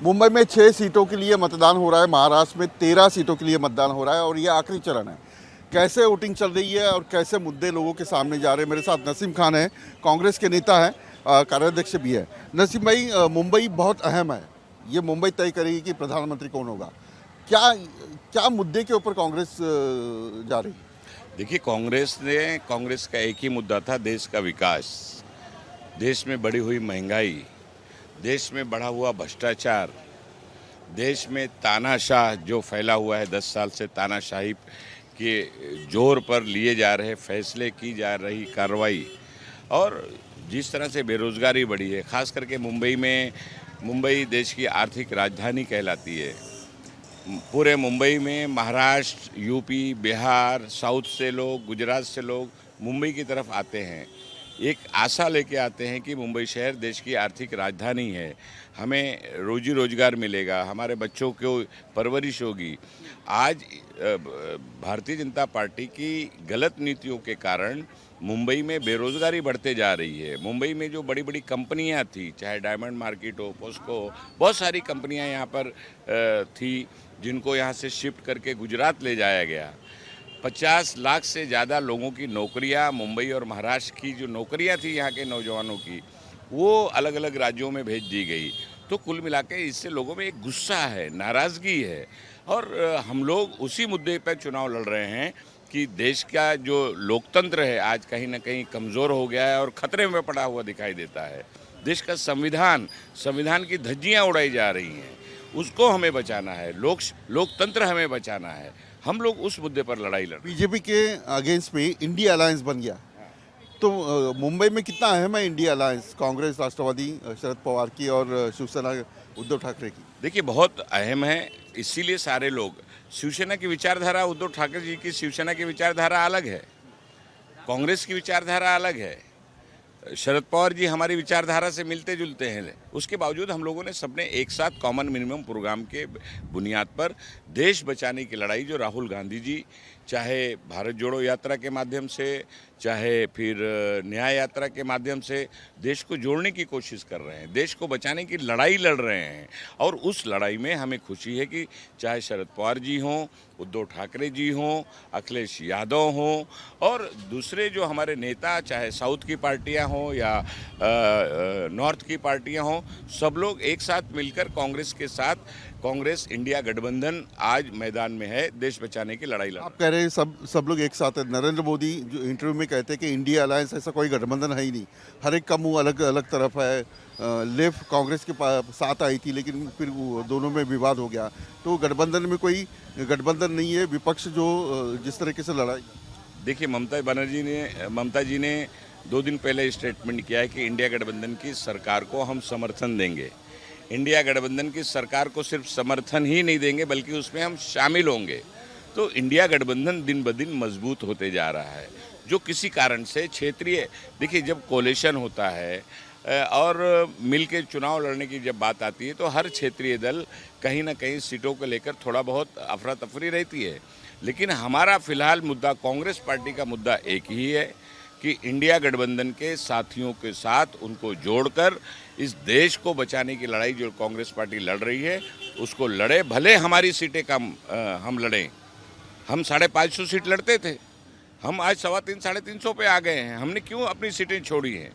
मुंबई में 6 सीटों के लिए मतदान हो रहा है, महाराष्ट्र में 13 सीटों के लिए मतदान हो रहा है और ये आखिरी चरण है। कैसे वोटिंग चल रही है और कैसे मुद्दे लोगों के सामने जा रहे हैं, मेरे साथ नसीम खान है, कांग्रेस के नेता हैं, कार्याध्यक्ष भी है। नसीम भाई, मुंबई बहुत अहम है, ये मुंबई तय करेगी कि प्रधानमंत्री कौन होगा। क्या क्या मुद्दे के ऊपर कांग्रेस जा रही है? देखिए, कांग्रेस का एक ही मुद्दा था, देश का विकास। देश में बढ़ी हुई महंगाई, देश में बढ़ा हुआ भ्रष्टाचार, देश में तानाशाह जो फैला हुआ है, 10 साल से तानाशाही के जोर पर लिए जा रहे फैसले, की जा रही कार्रवाई, और जिस तरह से बेरोजगारी बढ़ी है, खास करके मुंबई देश की आर्थिक राजधानी कहलाती है। पूरे मुंबई में महाराष्ट्र, यूपी, बिहार, साउथ से लोग, गुजरात से लोग मुंबई की तरफ आते हैं। एक आशा लेके आते हैं कि मुंबई शहर देश की आर्थिक राजधानी है, हमें रोजी रोजगार मिलेगा, हमारे बच्चों को परवरिश होगी। आज भारतीय जनता पार्टी की गलत नीतियों के कारण मुंबई में बेरोजगारी बढ़ते जा रही है। मुंबई में जो बड़ी बड़ी कंपनियां थी, चाहे डायमंड मार्केट हो, पॉस्को हो, बहुत सारी कंपनियां यहाँ पर थी, जिनको यहाँ से शिफ्ट करके गुजरात ले जाया गया। 50 लाख से ज़्यादा लोगों की नौकरियां, मुंबई और महाराष्ट्र की जो नौकरियां थी यहाँ के नौजवानों की, वो अलग अलग राज्यों में भेज दी गई। तो कुल मिला के इससे लोगों में एक गुस्सा है, नाराज़गी है, और हम लोग उसी मुद्दे पर चुनाव लड़ रहे हैं कि देश का जो लोकतंत्र है आज कहीं ना कहीं कमज़ोर हो गया है और ख़तरे में पड़ा हुआ दिखाई देता है। देश का संविधान की धज्जियाँ उड़ाई जा रही हैं, उसको हमें बचाना है, लोकतंत्र हमें बचाना है। हम लोग उस मुद्दे पर लड़ाई लड़। बीजेपी के अगेंस्ट में इंडिया अलायंस बन गया, तो मुंबई में कितना अहम है इंडिया अलायंस, कांग्रेस, राष्ट्रवादी शरद पवार की और शिवसेना उद्धव ठाकरे की? देखिए, बहुत अहम है, इसीलिए सारे लोग, शिवसेना की विचारधारा, उद्धव ठाकरे जी की शिवसेना की विचारधारा अलग है, कांग्रेस की विचारधारा अलग है, शरद पवार जी हमारी विचारधारा से मिलते जुलते हैं। उसके बावजूद हम लोगों ने सबने एक साथ कॉमन मिनिमम प्रोग्राम के बुनियाद पर देश बचाने की लड़ाई, जो राहुल गांधी जी चाहे भारत जोड़ो यात्रा के माध्यम से, चाहे फिर न्याय यात्रा के माध्यम से देश को जोड़ने की कोशिश कर रहे हैं, देश को बचाने की लड़ाई लड़ रहे हैं। और उस लड़ाई में हमें खुशी है कि चाहे शरद पवार जी हों, उद्धव ठाकरे जी हों, अखिलेश यादव हों, और दूसरे जो हमारे नेता, चाहे साउथ की पार्टियां हों या नॉर्थ की पार्टियां हों, सब लोग एक साथ मिलकर कांग्रेस के साथ, कांग्रेस इंडिया गठबंधन आज मैदान में है, देश बचाने की लड़ाई लड़। आप कह रहे हैं सब लोग एक साथ है। नरेंद्र मोदी जो इंटरव्यू में कहते हैं कि इंडिया अलायंस ऐसा कोई गठबंधन है ही नहीं, हर एक का मुंह अलग अलग तरफ है। लेफ्ट कांग्रेस के साथ आई थी, लेकिन फिर वो दोनों में विवाद हो गया, तो गठबंधन में कोई गठबंधन नहीं है, विपक्ष जो जिस तरीके से लड़ाई। देखिए, ममता जी ने 2 दिन पहले स्टेटमेंट किया है कि इंडिया गठबंधन की सरकार को हम समर्थन देंगे। इंडिया गठबंधन की सरकार को सिर्फ समर्थन ही नहीं देंगे, बल्कि उसमें हम शामिल होंगे। तो इंडिया गठबंधन दिन ब दिन मजबूत होते जा रहा है। जो किसी कारण से क्षेत्रीय, देखिए, जब कोलेशन होता है और मिल के चुनाव लड़ने की जब बात आती है, तो हर क्षेत्रीय दल कहीं ना कहीं सीटों को लेकर थोड़ा बहुत अफरा तफरी रहती है। लेकिन हमारा फिलहाल मुद्दा, कांग्रेस पार्टी का मुद्दा एक ही है कि इंडिया गठबंधन के साथियों के साथ उनको जोड़कर इस देश को बचाने की लड़ाई जो कांग्रेस पार्टी लड़ रही है, उसको लड़े। भले हमारी सीटें कम हम लड़ें, हम 550 सीट लड़ते थे, हम आज 350 350 पे आ गए हैं। हमने क्यों अपनी सीटें छोड़ी हैं?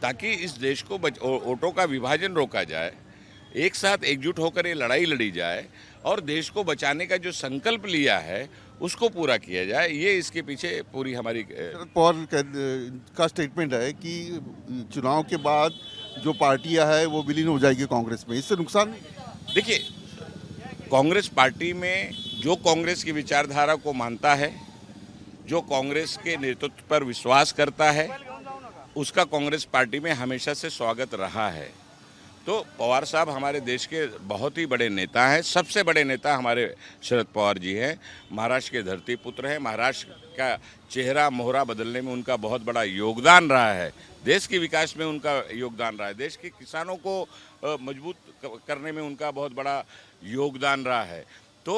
ताकि इस देश को वोटों का विभाजन रोका जाए, एक साथ एकजुट होकर ये लड़ाई लड़ी जाए और देश को बचाने का जो संकल्प लिया है उसको पूरा किया जाए। ये इसके पीछे पूरी हमारी। शरद पवार का स्टेटमेंट है कि चुनाव के बाद जो पार्टियां है वो विलीन हो जाएगी कांग्रेस में, इससे नुकसान नहीं? देखिए, कांग्रेस पार्टी में जो कांग्रेस की विचारधारा को मानता है, जो कांग्रेस के नेतृत्व पर विश्वास करता है, उसका कांग्रेस पार्टी में हमेशा से स्वागत रहा है। तो पवार साहब हमारे देश के बहुत ही बड़े नेता हैं, सबसे बड़े नेता हमारे शरद पवार जी हैं। महाराष्ट्र के धरती पुत्र हैं, महाराष्ट्र का चेहरा मोहरा बदलने में उनका बहुत बड़ा योगदान रहा है, देश के विकास में उनका योगदान रहा है, देश के किसानों को मजबूत करने में उनका बहुत बड़ा योगदान रहा है। तो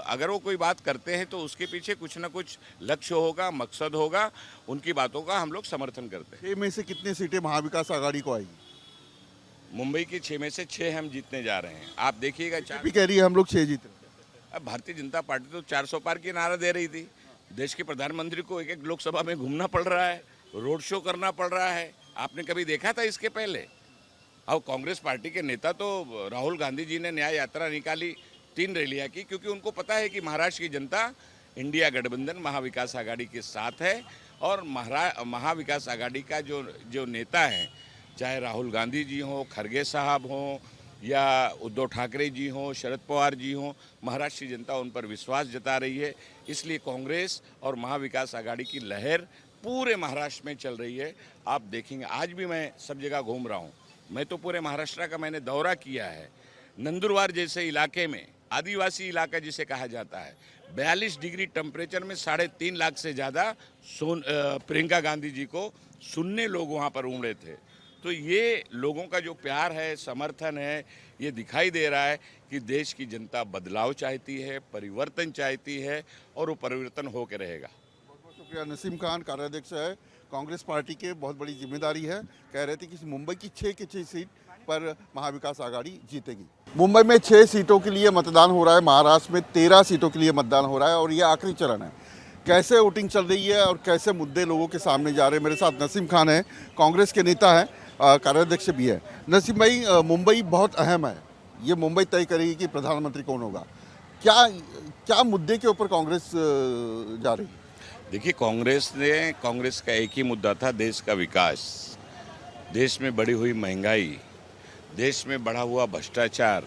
अगर वो कोई बात करते हैं तो उसके पीछे कुछ ना कुछ लक्ष्य होगा, मकसद होगा, उनकी बातों का हम लोग समर्थन करते हैं। 6 में से कितनी सीटें महाविकास आघाड़ी को आएगी? मुंबई की 6 में से 6 हम जीतने जा रहे हैं। आप देखिएगा बीजेपी कह रही है हम लोग 6 जीत रहे हैं। अब भारतीय जनता पार्टी तो 400 पार की नारा दे रही थी। देश के प्रधानमंत्री को एक एक लोकसभा में घूमना पड़ रहा है, रोड शो करना पड़ रहा है। आपने कभी देखा था इसके पहले? और कांग्रेस पार्टी के नेता तो राहुल गांधी जी ने न्याय यात्रा निकाली, 3 रैलियां की, क्योंकि उनको पता है कि महाराष्ट्र की जनता इंडिया गठबंधन महाविकास आघाड़ी के साथ है। और महाविकास आघाड़ी का जो जो नेता है, चाहे राहुल गांधी जी हों, खरगे साहब हों या उद्धव ठाकरे जी हों, शरद पवार जी हों, महाराष्ट्र की जनता उन पर विश्वास जता रही है। इसलिए कांग्रेस और महाविकास आघाड़ी की लहर पूरे महाराष्ट्र में चल रही है। आप देखेंगे, आज भी मैं सब जगह घूम रहा हूँ। मैं तो पूरे महाराष्ट्र का मैंने दौरा किया है। नंदुरबार जैसे इलाके में, आदिवासी इलाका जिसे कहा जाता है, 42 डिग्री टेम्परेचर में 3.5 लाख से ज़्यादा प्रियंका गांधी जी को सुनने लोग वहाँ पर उमड़े थे। तो ये लोगों का जो प्यार है, समर्थन है, ये दिखाई दे रहा है कि देश की जनता बदलाव चाहती है, परिवर्तन चाहती है और वो परिवर्तन होकर रहेगा। बहुत बहुत शुक्रिया। नसीम खान कार्याध्यक्ष है कांग्रेस पार्टी के, बहुत बड़ी जिम्मेदारी है। कह रहे थे कि मुंबई की 6 की 6 सीट पर महाविकास आघाड़ी जीतेगी। मुंबई में 6 सीटों के लिए मतदान हो रहा है, महाराष्ट्र में 13 सीटों के लिए मतदान हो रहा है और ये आखिरी चरण है। कैसे वोटिंग चल रही है और कैसे मुद्दे लोगों के सामने जा रहे हैं, मेरे साथ नसीम खान है, कांग्रेस के नेता है, कार्याध्यक्ष भी है। नसीम भाई, मुंबई बहुत अहम है, ये मुंबई तय करेगी कि प्रधानमंत्री कौन होगा। क्या क्या मुद्दे के ऊपर कांग्रेस जा रही है? देखिए, कांग्रेस का एक ही मुद्दा था, देश का विकास। देश में बढ़ी हुई महंगाई, देश में बढ़ा हुआ भ्रष्टाचार,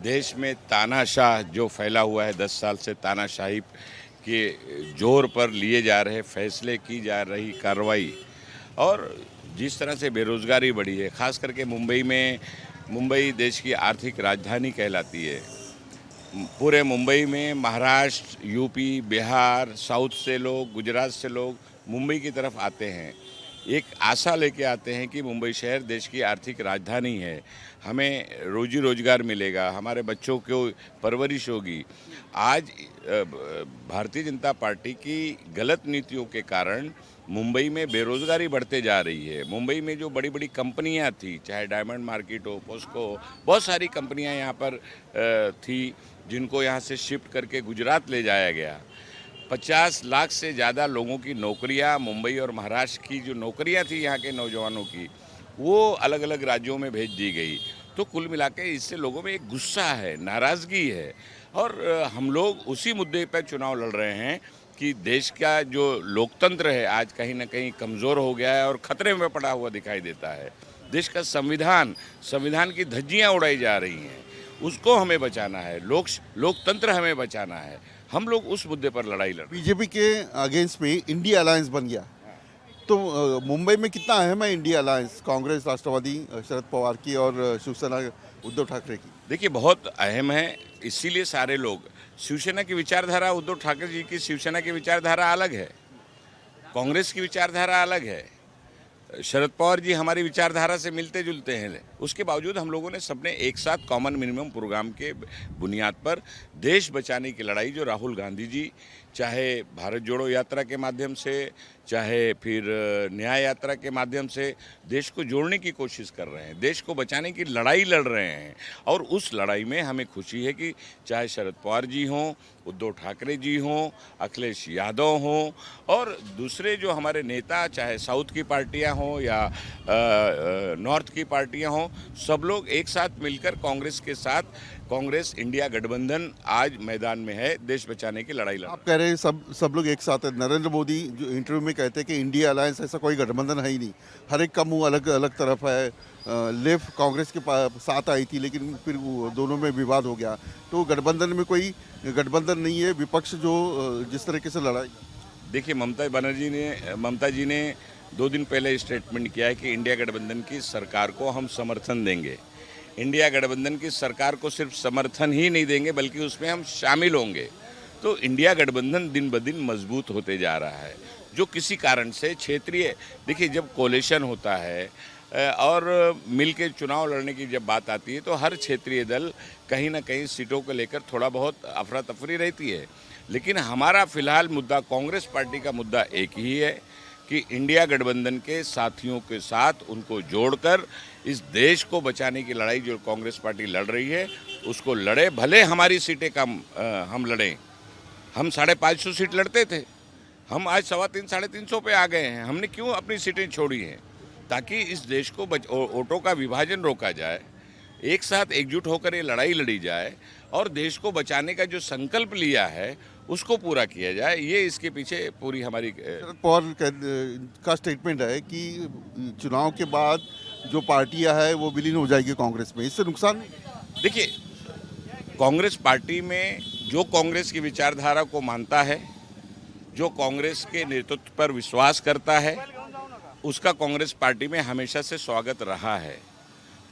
देश में तानाशाह जो फैला हुआ है, 10 साल से तानाशाही के जोर पर लिए जा रहे फैसले, की जा रही कार्रवाई, और जिस तरह से बेरोज़गारी बढ़ी है, ख़ास करके मुंबई देश की आर्थिक राजधानी कहलाती है। पूरे मुंबई में महाराष्ट्र, यूपी, बिहार, साउथ से लोग, गुजरात से लोग मुंबई की तरफ आते हैं। एक आशा लेके आते हैं कि मुंबई शहर देश की आर्थिक राजधानी है, हमें रोजी रोजगार मिलेगा, हमारे बच्चों को परवरिश होगी। आज भारतीय जनता पार्टी की गलत नीतियों के कारण मुंबई में बेरोज़गारी बढ़ते जा रही है। मुंबई में जो बड़ी बड़ी कंपनियां थी, चाहे डायमंड मार्केट हो, पोस्को, बहुत सारी कंपनियां यहाँ पर थी, जिनको यहाँ से शिफ्ट करके गुजरात ले जाया गया। 50 लाख से ज़्यादा लोगों की नौकरियां, मुंबई और महाराष्ट्र की जो नौकरियां थी यहाँ के नौजवानों की, वो अलग अलग राज्यों में भेज दी गई। तो कुल मिला के इससे लोगों में एक गुस्सा है, नाराज़गी है, और हम लोग उसी मुद्दे पर चुनाव लड़ रहे हैं कि देश का जो लोकतंत्र है आज कहीं ना कहीं कमज़ोर हो गया है और ख़तरे में पड़ा हुआ दिखाई देता है। देश का संविधान की धज्जियाँ उड़ाई जा रही हैं, उसको हमें बचाना है, लोकतंत्र हमें बचाना है। हम लोग उस मुद्दे पर लड़ाई लड़। बीजेपी के अगेंस्ट में इंडिया अलायंस बन गया, तो मुंबई में कितना अहम है इंडिया अलायंस, कांग्रेस, राष्ट्रवादी शरद पवार की और शिवसेना उद्धव ठाकरे की? देखिए, बहुत अहम है, इसीलिए सारे लोग, शिवसेना की विचारधारा, उद्धव ठाकरे जी की शिवसेना की विचारधारा अलग है, कांग्रेस की विचारधारा अलग है, शरद पवार जी हमारी विचारधारा से मिलते जुलते हैं। उसके बावजूद हम लोगों ने सबने एक साथ कॉमन मिनिमम प्रोग्राम के बुनियाद पर देश बचाने की लड़ाई, जो राहुल गांधी जी चाहे भारत जोड़ो यात्रा के माध्यम से, चाहे फिर न्याय यात्रा के माध्यम से देश को जोड़ने की कोशिश कर रहे हैं, देश को बचाने की लड़ाई लड़ रहे हैं। और उस लड़ाई में हमें खुशी है कि चाहे शरद पवार जी हों, उद्धव ठाकरे जी हों, अखिलेश यादव हों, और दूसरे जो हमारे नेता, चाहे साउथ की पार्टियां हों या नॉर्थ की पार्टियां हों, सब लोग एक साथ मिलकर कांग्रेस के साथ, कांग्रेस इंडिया गठबंधन आज मैदान में है, देश बचाने की लड़ाई लड़। आप कह रहे हैं सब लोग एक साथ है। नरेंद्र मोदी जो इंटरव्यू में कहते हैं कि इंडिया अलायंस ऐसा कोई गठबंधन है ही नहीं, हर एक का मुंह अलग अलग तरफ है। लेफ्ट कांग्रेस के साथ आई थी, लेकिन फिर वो दोनों में विवाद हो गया, तो गठबंधन में कोई गठबंधन नहीं है। विपक्ष जो जिस तरीके से लड़ाई, देखिए, ममता जी ने 2 दिन पहले स्टेटमेंट किया है कि इंडिया गठबंधन की सरकार को हम समर्थन देंगे। इंडिया गठबंधन की सरकार को सिर्फ समर्थन ही नहीं देंगे, बल्कि उसमें हम शामिल होंगे। तो इंडिया गठबंधन दिन ब दिन मजबूत होते जा रहा है। जो किसी कारण से क्षेत्रीय, देखिए, जब कोलिशन होता है और मिल के चुनाव लड़ने की जब बात आती है, तो हर क्षेत्रीय दल कहीं ना कहीं सीटों को लेकर थोड़ा बहुत अफरा तफरी रहती है। लेकिन हमारा फिलहाल मुद्दा, कांग्रेस पार्टी का मुद्दा एक ही है, कि इंडिया गठबंधन के साथियों के साथ उनको जोड़कर इस देश को बचाने की लड़ाई जो कांग्रेस पार्टी लड़ रही है उसको लड़े। भले हमारी सीटें कम हम लड़ें, हम 550 सीट लड़ते थे, हम आज 350 350 पे आ गए हैं। हमने क्यों अपनी सीटें छोड़ी हैं? ताकि इस देश को वोटों का विभाजन रोका जाए, एक साथ एकजुट होकर ये लड़ाई लड़ी जाए और देश को बचाने का जो संकल्प लिया है उसको पूरा किया जाए। ये इसके पीछे पूरी हमारी शरद पवार का स्टेटमेंट है कि चुनाव के बाद जो पार्टियां है वो विलीन हो जाएगी कांग्रेस में, इससे नुकसान नहीं? देखिए, कांग्रेस पार्टी में जो कांग्रेस की विचारधारा को मानता है, जो कांग्रेस के नेतृत्व पर विश्वास करता है, उसका कांग्रेस पार्टी में हमेशा से स्वागत रहा है।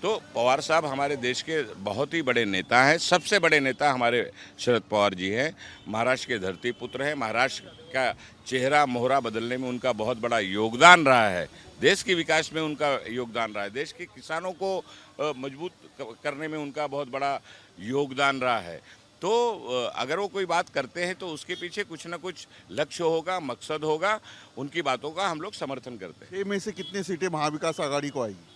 तो पवार साहब हमारे देश के बहुत ही बड़े नेता हैं। सबसे बड़े नेता हमारे शरद पवार जी हैं। महाराष्ट्र के धरती पुत्र हैं। महाराष्ट्र का चेहरा मोहरा बदलने में उनका बहुत बड़ा योगदान रहा है। देश के विकास में उनका योगदान रहा है। देश के किसानों को मजबूत करने में उनका बहुत बड़ा योगदान रहा है। तो अगर वो कोई बात करते हैं तो उसके पीछे कुछ ना कुछ लक्ष्य होगा, मकसद होगा। उनकी बातों का हम लोग समर्थन करते हैं। 6 में से कितनी सीटें महाविकास आघाड़ी को आएगी?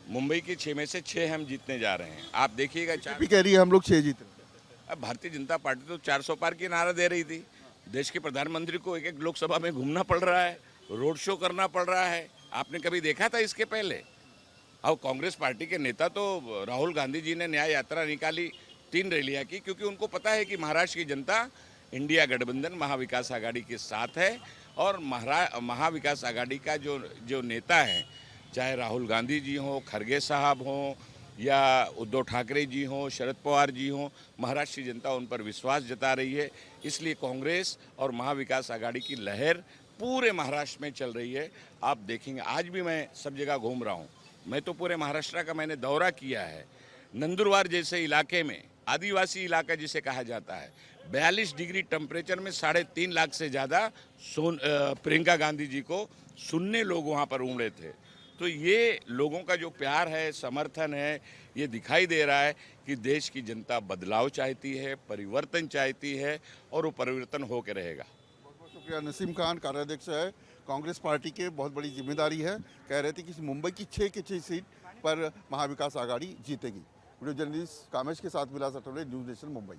मुंबई की 6 में से 6 हम जीतने जा रहे हैं। आप देखिएगा, बीजेपी कह रही है हम लोग 6 जीत रहे हैं। अब भारतीय जनता पार्टी तो 400 पार की नारा दे रही थी। देश के प्रधानमंत्री को एक लोकसभा में घूमना पड़ रहा है, रोड शो करना पड़ रहा है। आपने कभी देखा था इसके पहले? अब कांग्रेस पार्टी के नेता तो राहुल गांधी जी ने न्याय यात्रा निकाली, 3 रैलियां की, क्योंकि उनको पता है कि महाराष्ट्र की जनता इंडिया गठबंधन महाविकास आघाड़ी के साथ है। और महाविकास आघाड़ी का जो नेता है, चाहे राहुल गांधी जी हों, खरगे साहब हों या उद्धव ठाकरे जी हों, शरद पवार जी हों, महाराष्ट्र की जनता उन पर विश्वास जता रही है। इसलिए कांग्रेस और महाविकास आघाड़ी की लहर पूरे महाराष्ट्र में चल रही है। आप देखेंगे, आज भी मैं सब जगह घूम रहा हूँ। मैं तो पूरे महाराष्ट्र का मैंने दौरा किया है। नंदुरबार जैसे इलाके में, आदिवासी इलाका जिसे कहा जाता है, 42 डिग्री टेम्परेचर में 3.5 लाख से ज़्यादा प्रियंका गांधी जी को सुनने लोग वहाँ पर उमड़े थे। तो ये लोगों का जो प्यार है, समर्थन है, ये दिखाई दे रहा है कि देश की जनता बदलाव चाहती है, परिवर्तन चाहती है और वो परिवर्तन होकर रहेगा। बहुत बहुत शुक्रिया। नसीम खान कार्याध्यक्ष है कांग्रेस पार्टी के, बहुत बड़ी जिम्मेदारी है। कह रहे थे कि मुंबई की 6 की 6 सीट पर महाविकास आघाड़ी जीतेगी। वीडियो जर्नलिस्ट कामेश के साथ विलास अटोले, न्यूज़ नेशन मुंबई।